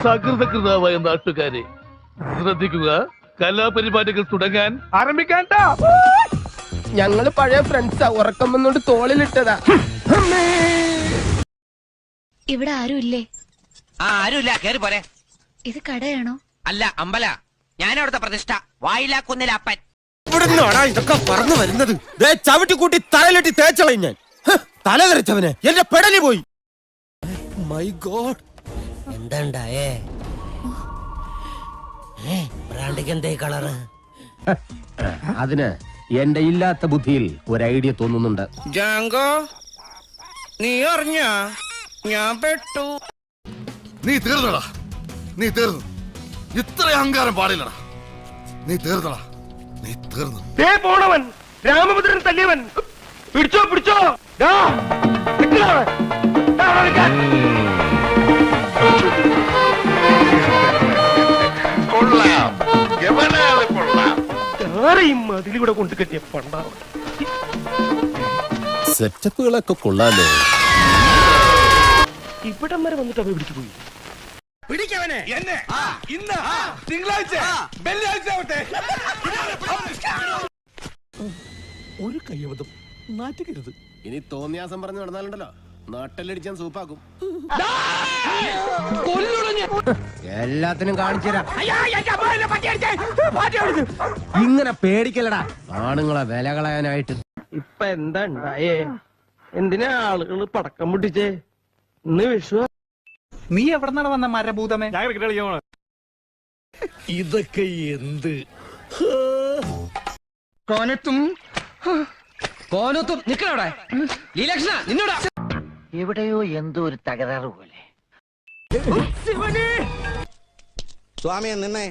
സകൃതകൃതാവായ നാട്ടുകാരെ ശ്രദ്ധിക്കുക, കലാപരിപാടികൾ തുടങ്ങാൻ ആരംഭിക്കാൻ. ഞങ്ങള് പഴയ ഫ്രണ്ട്സാ, ഉറക്കം വന്നോണ്ട് തോളിലിട്ടതാ. ഇവിടെ ആരുമില്ലേ? ആരുമില്ല, കേറി പോരെ. ഇത് കടയാണോ? അല്ല, അമ്പല. ഞാനവിടുത്തെ പ്രതിഷ്ഠ. വായിലാക്കുന്നില്ല അപ്പൻ. ഇവിടുന്നാടാ ഇതൊക്കെ പറഞ്ഞു വരുന്നത്? ചവിട്ടിക്കൂട്ടി തലയിലിട്ടി തേച്ചളയും ഞാൻ. തല തെറിച്ചവന് എന്റെ പെടലി പോയി. മൈ ഗോഡ്, എന്താണ്ടായേ? ബ്രാൻഡിക്ക് കളറ്? അതിന് എന്റെ ഇല്ലാത്ത ബുദ്ധിയിൽ ഒരു ഐഡിയ തോന്നുന്നുണ്ട്. ജാങ്കോ, നീ അറിഞ്ഞ ഞാൻ പെട്ടു. നീ തീർന്നടാ, നീ തീർന്നു. ഇത്ര അഹങ്കാരം പാടില്ലടാ. നീ തീർന്നടാ, നീ തീർന്നു. പോണവൻ രാമഭദ്രൻ തല്ലിയവൻ. പിടിച്ചോ പിടിച്ചോ. കൊള്ളാം, എവനാണ് കൊള്ളാം. അതിലൂടെ കൊണ്ടു കെട്ടിയ പണ്ടാവും. സെറ്റപ്പുകളൊക്കെ കൊള്ളാലോ. ഇവിടം വരെ വന്നിട്ട് അവ പിടിച്ചു പോയി. പിടിക്കവനെ എന്നെ ഇന്ന് തിങ്കളാഴ്ച വെള്ളിയാഴ്ച ആവട്ടെ. ഒരു കയ്യബദ്ധം നാറ്റുകരുത്. ഇനി തോന്നിയാസം പറഞ്ഞു നടന്നാലുണ്ടല്ലോ, നാട്ടിലടിച്ചാൻ സൂപ്പാക്കും. എല്ലാത്തിനും കാണിച്ചുതരാം. ഇങ്ങനെ പേടിക്കലടാ ആണുങ്ങളെ വില കളയാനായിട്ട്. ഇപ്പൊ എന്താ ഉണ്ടായേ? എന്തിനാ ആളുകള് പടക്കം പൊട്ടിച്ചേ? ഇന്ന് വിഷു. നീ എവിടെ വന്ന മരഭൂതമേ? ഇതൊക്കെ എന്ത്? കോനത്തും നിക്കണവിടെ. ലീലക്ഷണ നിന്നോടാ. എവിടെയോ എന്തോ ഒരു തകരാറ് പോലെ. സ്വാമിയെ നിന്നെ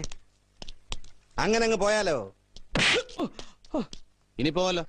അങ്ങനെ അങ്ങ് പോയാലോ? ഇനി പോവല്ലോ.